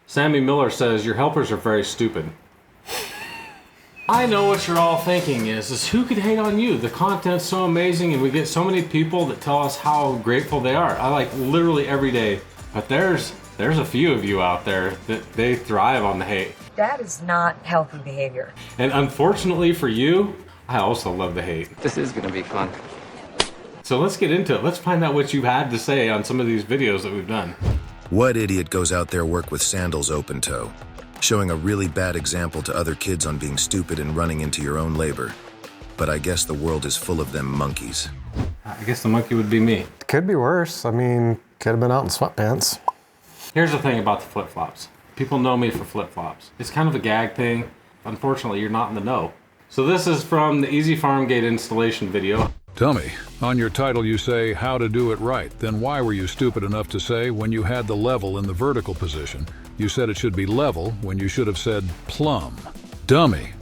Sammy Miller says, your helpers are very stupid. I know what you're all thinking is who could hate on you? The content's so amazing and we get so many people that tell us how grateful they are. I like literally every day, but there's a few of you out there that they thrive on the hate. That is not healthy behavior. And unfortunately for you, I also love the hate. This is gonna be fun. So let's get into it. Let's find out what you've had to say on some of these videos that we've done. What idiot goes out there work with sandals open toe? Showing a really bad example to other kids on being stupid and running into your own labor. But I guess the world is full of them monkeys. I guess the monkey would be me. Could be worse. I mean, could have been out in sweatpants. Here's the thing about the flip-flops. People know me for flip-flops. It's kind of a gag thing. Unfortunately, you're not in the know. So this is from the Easy Farm Gate installation video. Tell me, on your title you say how to do it right. Then why were you stupid enough to say when you had the level in the vertical position, you said it should be level when you should have said plumb? Dummy.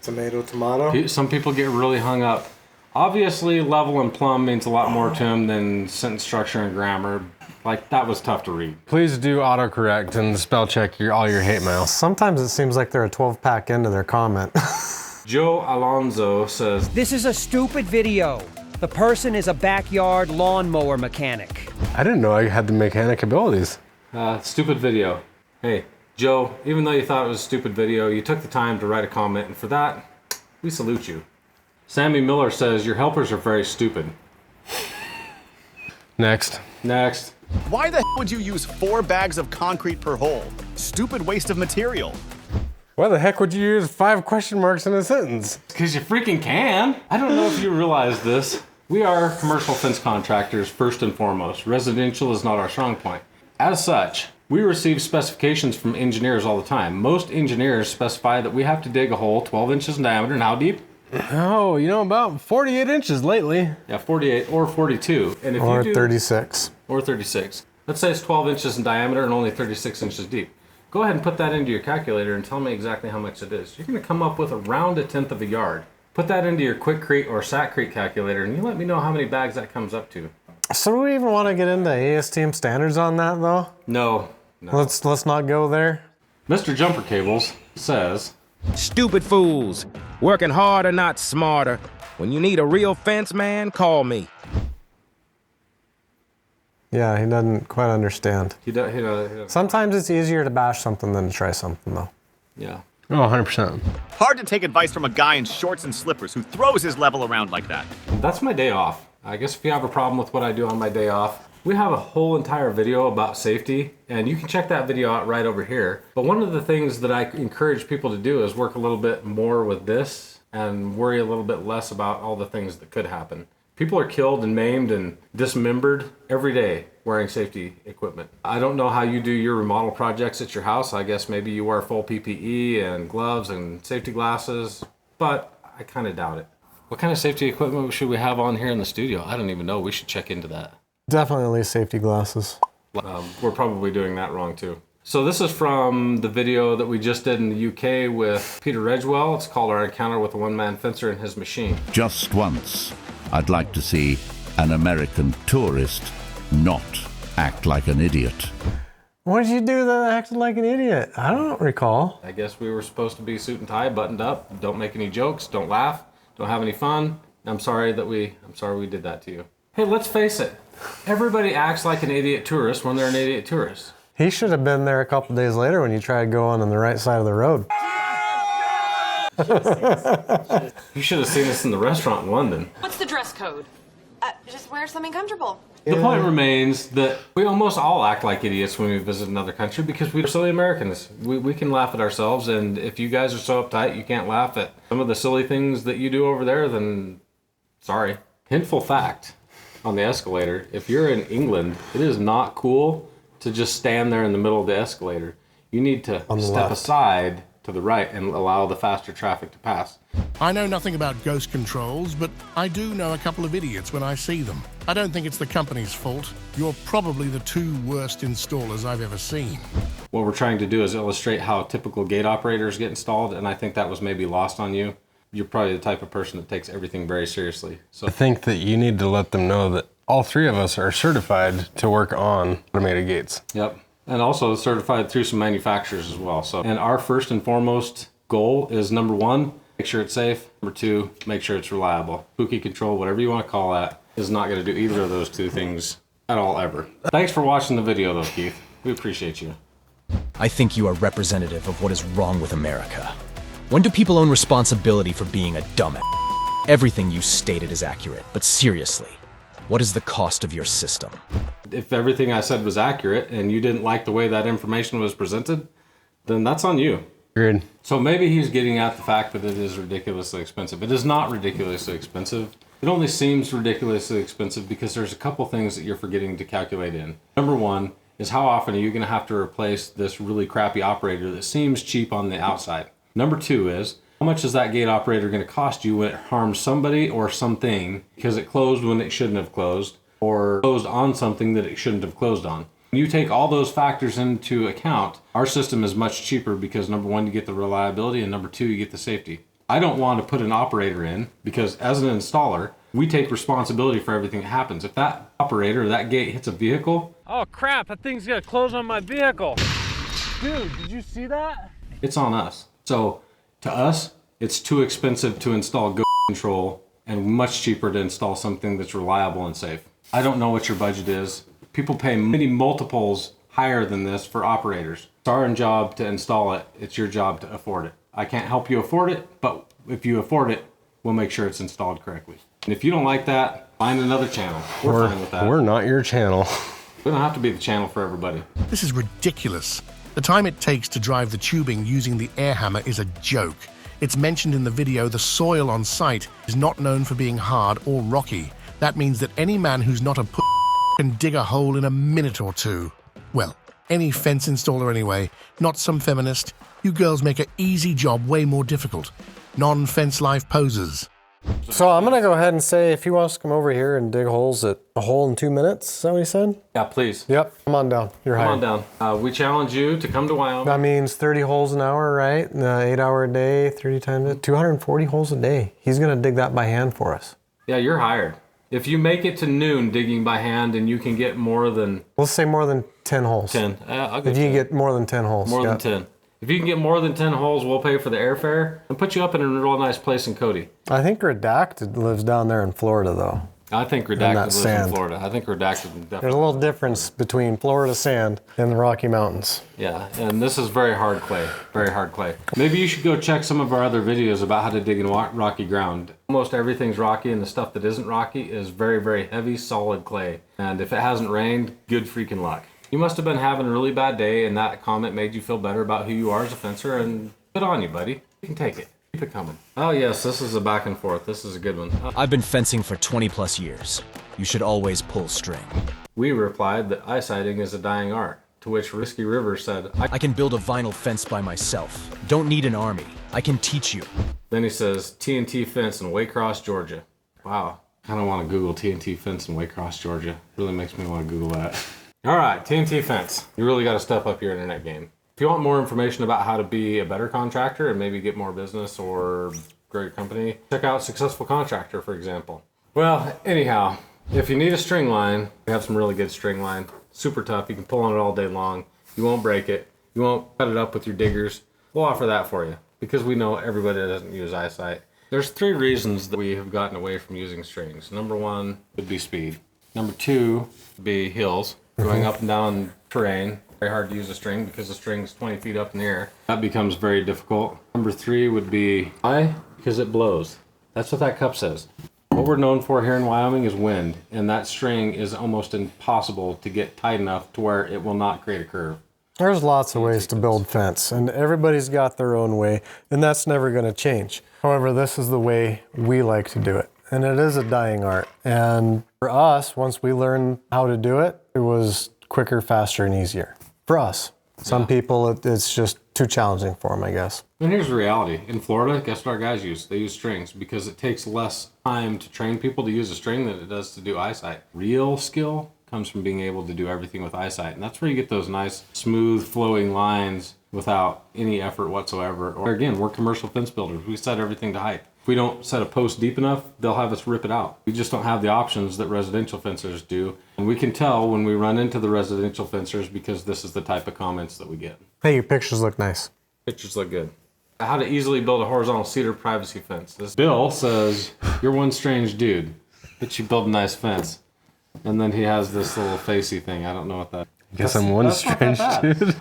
Tomato, tomato. Some people get really hung up. Obviously, level and plumb means a lot more to them than sentence structure and grammar. Like, that was tough to read. Please do autocorrect and spell check all your hate mail. Sometimes it seems like they're a 12-pack into their comment. Joe Alonzo says, this is a stupid video. The person is a backyard lawnmower mechanic. I didn't know I had the mechanic abilities. stupid video. Hey, Joe, even though you thought it was a stupid video, you took the time to write a comment, and for that, we salute you. Sammy Miller says, your helpers are very stupid. Next. Next. Why the hell would you use 4 bags of concrete per hole? Stupid waste of material. Why the heck would you use 5 question marks in a sentence? Because you freaking can. I don't know if you realize this. We are commercial fence contractors first and foremost. Residential is not our strong point. As such, we receive specifications from engineers all the time. Most engineers specify that we have to dig a hole 12 inches in diameter. And how deep? Oh, you know, about 48 inches lately. Yeah, 48 or 42. And if or you do, 36. Or 36. Let's say it's 12 inches in diameter and only 36 inches deep. Go ahead and put that into your calculator and tell me exactly how much it is. You're going to come up with around 1/10 of a yard. Put that into your Quikrete or Satcrete calculator and you let me know how many bags that comes up to. So do we even want to get into ASTM standards on that though? No. Let's not go there. Mr. Jumper Cables says, stupid fools, working harder, not smarter. When you need a real fence man, call me. Yeah, he doesn't quite understand. He does. Sometimes it's easier to bash something than to try something though. Yeah. Oh, 100%. Hard to take advice from a guy in shorts and slippers who throws his level around like that. That's my day off. I guess if you have a problem with what I do on my day off, we have a whole entire video about safety, and you can check that video out right over here. But one of the things that I encourage people to do is work a little bit more with this and worry a little bit less about all the things that could happen. People are killed and maimed and dismembered every day wearing safety equipment. I don't know how you do your remodel projects at your house. I guess maybe you wear full PPE and gloves and safety glasses, but I kind of doubt it. What kind of safety equipment should we have on here in the studio? I don't even know. We should check into that. Definitely safety glasses. We're probably doing that wrong too. So this is from the video that we just did in the UK with Peter Redgewell. It's called Our Encounter with a One-Man Fencer and His Machine. Just once, I'd like to see an American tourist not act like an idiot. What did you do that acted like an idiot? I don't recall. I guess we were supposed to be suit and tie, buttoned up. Don't make any jokes. Don't laugh. Don't have any fun. I'm sorry we did that to you. Hey, let's face it. Everybody acts like an idiot tourist when they're an idiot tourist. He should have been there a couple days later when you tried going on the right side of the road. You should have seen us in the restaurant in London. What's the dress code? Just wear something comfortable. The point remains that we almost all act like idiots when we visit another country because we're silly Americans. We can laugh at ourselves, and if you guys are so uptight you can't laugh at some of the silly things that you do over there, then sorry. Hintful fact on the escalator, if you're in England, it is not cool to just stand there in the middle of the escalator. You need to step aside to the right and allow the faster traffic to pass. I know nothing about ghost controls, but I do know a couple of idiots when I see them. I don't think it's the company's fault. You're probably the 2 worst installers I've ever seen. What we're trying to do is illustrate how typical gate operators get installed, and I think that was maybe lost on you. You're probably the type of person that takes everything very seriously. So I think that you need to let them know that all 3 of us are certified to work on automated gates. Yep. And also certified through some manufacturers as well. So, and our first and foremost goal is number one, make sure it's safe. Number two, make sure it's reliable. Spooky control, whatever you want to call that, is not going to do either of those two things at all ever. Thanks for watching the video though, Keith. We appreciate you. I think you are representative of what is wrong with America. When do people own responsibility for being a dumbass? Everything you stated is accurate, but seriously, what is the cost of your system? If everything I said was accurate and you didn't like the way that information was presented, then that's on you. Agreed. So maybe he's getting at the fact that it is ridiculously expensive. It is not ridiculously expensive. It only seems ridiculously expensive because there's a couple things that you're forgetting to calculate in. Number one is how often are you going to have to replace this really crappy operator that seems cheap on the outside. Number two is how much is that gate operator going to cost you when it harms somebody or something because it closed when it shouldn't have closed or closed on something that it shouldn't have closed on. When you take all those factors into account, our system is much cheaper because number one, you get the reliability, and number two, you get the safety. I don't want to put an operator in because as an installer, we take responsibility for everything that happens. If that operator or that gate hits a vehicle, Oh crap, that thing's gonna close on my vehicle. Dude, did you see that? it's on us. So to us, it's too expensive to install ghost control and much cheaper to install something that's reliable and safe. I don't know what your budget is. People pay many multiples higher than this for operators. It's our job to install it. It's your job to afford it. I can't help you afford it, but if you afford it, we'll make sure it's installed correctly. And if you don't like that, find another channel. We're fine with that. We're not your channel. We don't have to be the channel for everybody. This is ridiculous. The time it takes to drive the tubing using the air hammer is a joke. It's mentioned in the video the soil on site is not known for being hard or rocky. That means that any man who's not a can dig a hole in a minute or two. Well, any fence installer anyway, not some feminist. You girls make an easy job way more difficult. Non-fence life posers. So I'm gonna go ahead and say if he wants to come over here and dig holes at a hole in 2 minutes, is that what he said? Yeah, please. Yep, come on down. You're hired. Come on down. We challenge you to come to Wyoming. That means 30 holes an hour, right? 8 hour a day, 30 times 240 holes a day. He's gonna dig that by hand for us. Yeah, you're hired. If you make it to noon digging by hand and you can get more than... Let's say more than 10 holes. 10. I'll go if you 10. get more than 10 holes. More than 10. If you can get more than 10 holes, we'll pay for the airfare and put you up in a real nice place in Cody. I think Redacted lives down there in Florida, though. I think Redacted lives in Florida. I think Redacted definitely. There's a little difference between Florida sand and the Rocky Mountains. Yeah, and this is very hard clay. Very hard clay. Maybe you should go check some of our other videos about how to dig in rocky ground. Almost everything's rocky, and the stuff that isn't rocky is very, very heavy, solid clay. And if it hasn't rained, good freaking luck. You must have been having a really bad day, and that comment made you feel better about who you are as a fencer, and good on you, buddy. You can take it. Keep it coming. Oh yes, this is a back and forth. This is a good one. I've been fencing for 20 plus years. You should always pull string. We replied that eye-sighting is a dying art, to which Risky River said, I can build a vinyl fence by myself. Don't need an army. I can teach you. Then he says, TNT fence in Waycross, Georgia. Wow. I kind of want to Google TNT fence in Waycross, Georgia. It really makes me want to Google that. All right, TNT fence. You really got to step up your internet game. If you want more information about how to be a better contractor and maybe get more business or grow your company, check out Successful Contractor, for example. Well, anyhow, if you need a string line, we have some really good string line. Super tough. You can pull on it all day long. You won't break it. You won't cut it up with your diggers. We'll offer that for you because we know everybody doesn't use eyesight. There's 3 reasons that we have gotten away from using strings. Number 1 would be speed. Number 2 would be hills, going up and down terrain. Very hard to use a string because the string's 20 feet up in the air. That becomes very difficult. Number 3 would be high because it blows. That's what that cup says. What we're known for here in Wyoming is wind, and that string is almost impossible to get tight enough to where it will not create a curve. There's lots of ways to build fence, and everybody's got their own way, and that's never going to change. However, this is the way we like to do it, and it is a dying art. And for us, once we learned how to do it, it was quicker, faster, and easier. For us. Some people, it's just too challenging for them, I guess. And here's the reality. In Florida, guess what our guys use? They use strings because it takes less time to train people to use a string than it does to do eyesight. Real skill comes from being able to do everything with eyesight. And that's where you get those nice, smooth, flowing lines without any effort whatsoever. Or again, we're commercial fence builders. We set everything to height. If we don't set a post deep enough, they'll have us rip it out. We just don't have the options that residential fencers do. And we can tell when we run into the residential fencers because this is the type of comments that we get. Hey, your pictures look nice. Pictures look good. How to easily build a horizontal cedar privacy fence. This Bill says, you're one strange dude, but you build a nice fence. And then he has this little facey thing. I don't know what that is. I guess I'm one strange dude.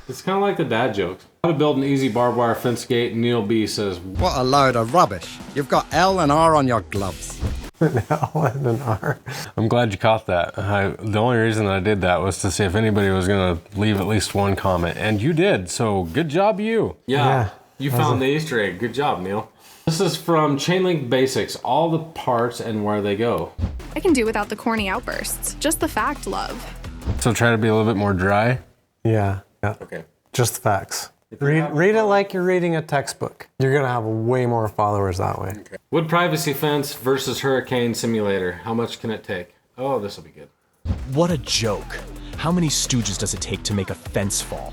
It's kind of like the dad jokes. How to build an easy barbed wire fence gate. Neil B says, what a load of rubbish. You've got L and R on your gloves. An L and an R. I'm glad you caught that. The only reason that I did that was to see if anybody was going to leave at least one comment. And you did, so good job you. Yeah. You found the Easter egg. Good job, Neil. This is from Chainlink Basics. All the parts and where they go. I can do without the corny outbursts. Just the fact, love. So try to be a little bit more dry. Yeah. Okay. Just the facts. Read it like you're reading a textbook. You're going to have way more followers that way. Okay. Wood privacy fence versus hurricane simulator. How much can it take? Oh, this will be good. What a joke. How many stooges does it take to make a fence fall?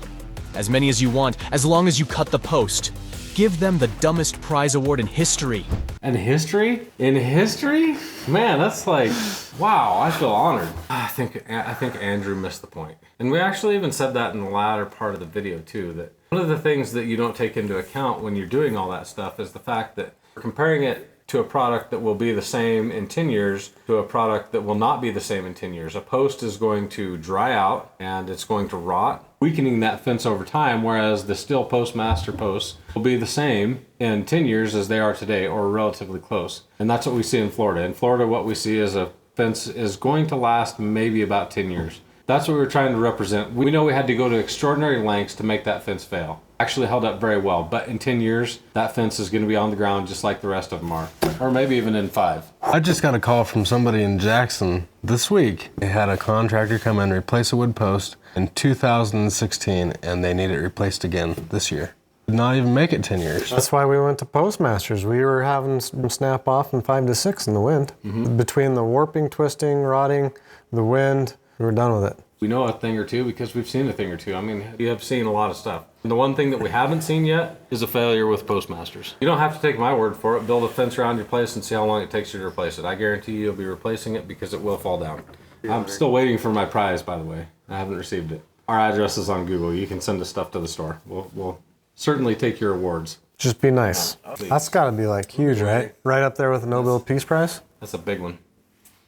As many as you want, as long as you cut the post. Give them the dumbest prize award in history. And history? In history? Man, that's like, wow, I feel honored. I think Andrew missed the point. And we actually even said that in the latter part of the video too, that one of the things that you don't take into account when you're doing all that stuff is the fact that comparing it to a product that will be the same in 10 years to a product that will not be the same in 10 years. A post is going to dry out and it's going to rot, weakening that fence over time, whereas the steel postmaster posts will be the same in 10 years as they are today, or relatively close. And that's what we see in Florida. In Florida, what we see is a fence is going to last maybe about 10 years. That's what we were trying to represent. We know we had to go to extraordinary lengths to make that fence fail. Actually held up very well, but in 10 years, that fence is going to be on the ground just like the rest of them are. Or maybe even in 5. I just got a call from somebody in Jackson this week. They had a contractor come in and replace a wood post in 2016, and they need it replaced again this year. Did not even make it 10 years. That's why we went to Postmasters. We were having some snap off in 5 to 6 in the wind. Between the warping, twisting, rotting, the wind, we were done with it. We know a thing or two because we've seen a thing or two. I mean, we have seen a lot of stuff. And the one thing that we haven't seen yet is a failure with Postmasters. You don't have to take my word for it. Build a fence around your place and see how long it takes you to replace it. I guarantee you'll be replacing it because it will fall down. I'm still waiting for my prize, by the way. I haven't received it. Our address is on Google. You can send us stuff to the store. We'll certainly take your awards. Just be nice. That's got to be like huge, right? Right up there with the Nobel Peace Prize? That's a big one.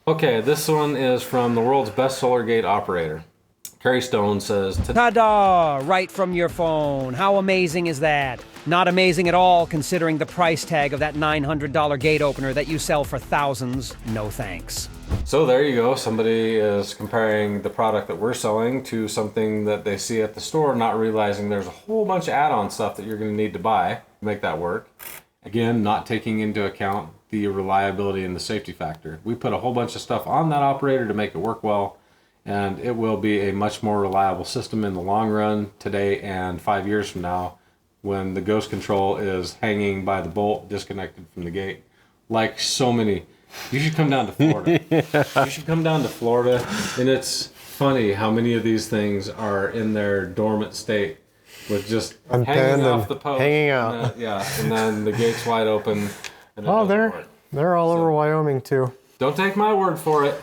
Okay, this one is from the world's best solar gate operator. Carrie Stone says, Ta-da! Right from your phone. How amazing is that? Not amazing at all considering the price tag of that $900 gate opener that you sell for thousands. No thanks. So there you go. Somebody is comparing the product that we're selling to something that they see at the store, not realizing there's a whole bunch of add-on stuff that you're going to need to buy to make that work. Again, not taking into account the reliability and the safety factor. We put a whole bunch of stuff on that operator to make it work well, and it will be a much more reliable system in the long run today and 5 years from now when the ghost control is hanging by the bolt disconnected from the gate. Like so many. You should come down to Florida. You should come down to Florida, and it's funny how many of these things are in their dormant state with just hanging off the post. Hanging out. And then the gate's wide open. And they're all over Wyoming too. Don't take my word for it.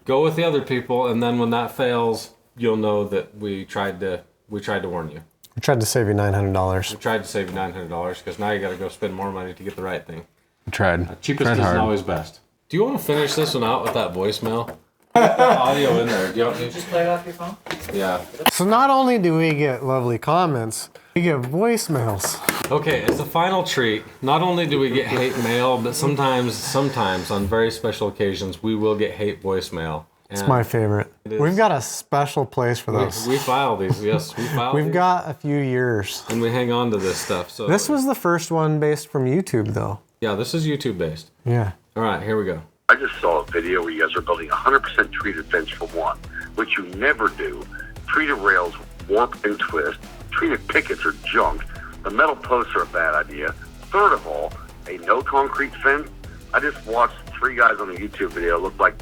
Go with the other people, and then when that fails, you'll know that we tried to warn you. We tried to save you $900. We tried to save you $900 because now you got to go spend more money to get the right thing. We tried. Cheapest isn't always best. Do you want to finish this one out with that voicemail? Get the audio in there. Do you want me to just play it off your phone? Yeah. So not only do we get lovely comments, we get voicemails. Okay, it's the final treat. Not only do we get hate mail, but sometimes on very special occasions, we will get hate voicemail. It's my favorite. We've got a special place for those. We file these, yes. We've got a few years. And we hang on to this stuff. So this was the first one based from YouTube, though. Yeah, this is YouTube based. Yeah. All right, here we go. I just saw a video where you guys are building a 100% treated fence for one, which you never do. Treated rails warp and twist. Treated pickets are junk. The metal posts are a bad idea. Third of all, a no concrete fence. I just watched 3 guys on a YouTube video look like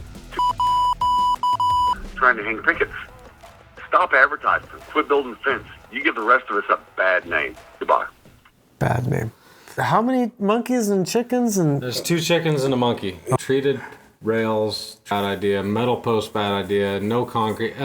trying to hang pickets. Stop advertising. Quit building fence. You give the rest of us a bad name. Goodbye. Bad name. How many monkeys and chickens and? There's 2 chickens and a monkey. Treated rails, bad idea. Metal post, bad idea. No concrete.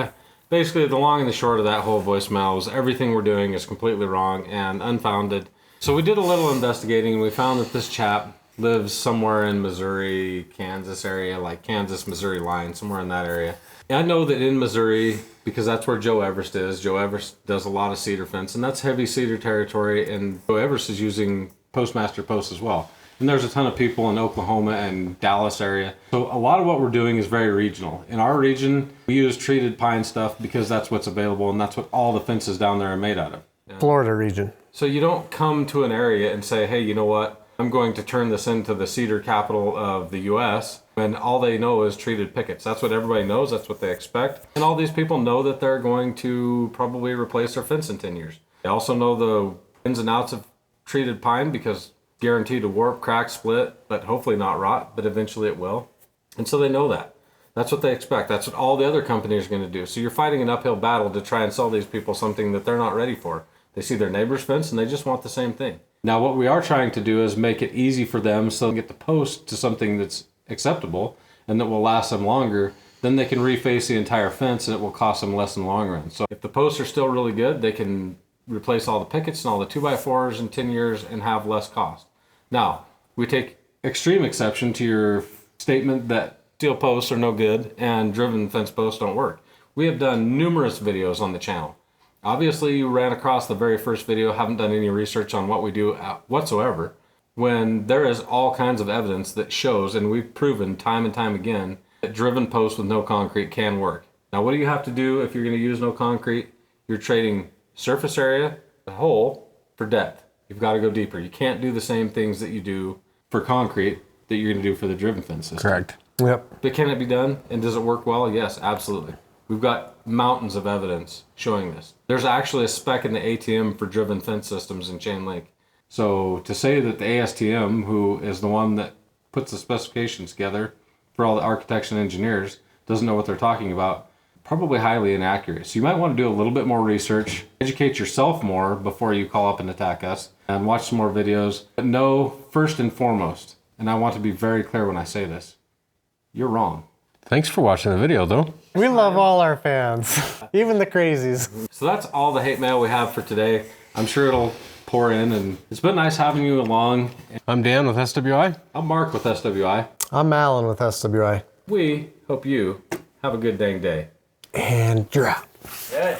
Basically, the long and the short of that whole voicemail was everything we're doing is completely wrong and unfounded. So we did a little investigating and we found that this chap lives somewhere in Missouri, Kansas area, like Kansas, Missouri line, somewhere in that area. And I know that in Missouri, because that's where Joe Everest is, Joe Everest does a lot of cedar fence, and that's heavy cedar territory, and Joe Everest is using Postmaster Post as well. And there's a ton of people in Oklahoma and Dallas area. So a lot of what we're doing is very regional. In our region, we use treated pine stuff because that's what's available, and that's what all the fences down there are made out of. Florida region. So you don't come to an area and say, hey, you know what? I'm going to turn this into the cedar capital of the U.S. when all they know is treated pickets. That's what everybody knows. That's what they expect. And all these people know that they're going to probably replace their fence in 10 years. They also know the ins and outs of treated pine because guaranteed to warp, crack, split, but hopefully not rot, but eventually it will. And so they know that. That's what they expect. That's what all the other companies are going to do. So you're fighting an uphill battle to try and sell these people something that they're not ready for. They see their neighbor's fence and they just want the same thing. Now, what we are trying to do is make it easy for them so they get the post to something that's acceptable and that will last them longer. Then they can reface the entire fence and it will cost them less in the long run. So if the posts are still really good, they can replace all the pickets and all the 2x4s in 10 years and have less cost. Now, we take extreme exception to your statement that steel posts are no good and driven fence posts don't work. We have done numerous videos on the channel. Obviously, you ran across the very first video, haven't done any research on what we do whatsoever, when there is all kinds of evidence that shows, and we've proven time and time again, that driven posts with no concrete can work. Now, what do you have to do if you're going to use no concrete? You're trading surface area, the hole, for depth. You've got to go deeper. You can't do the same things that you do for concrete that you're going to do for the driven fence system. Correct. Yep. But can it be done? And does it work well? Yes, absolutely. We've got mountains of evidence showing this. There's actually a spec in the ATM for driven fence systems in chain link. So to say that the ASTM, who is the one that puts the specifications together for all the architects and engineers, doesn't know what they're talking about, probably highly inaccurate. So you might want to do a little bit more research, educate yourself more before you call up and attack us, and watch some more videos. But know, first and foremost, and I want to be very clear when I say this, you're wrong. Thanks for watching the video, though. We love all our fans, even the crazies. So that's all the hate mail we have for today. I'm sure it'll pour in, and it's been nice having you along. I'm Dan with SWI. I'm Mark with SWI. I'm Alan with SWI. We hope you have a good dang day. And drop. Good.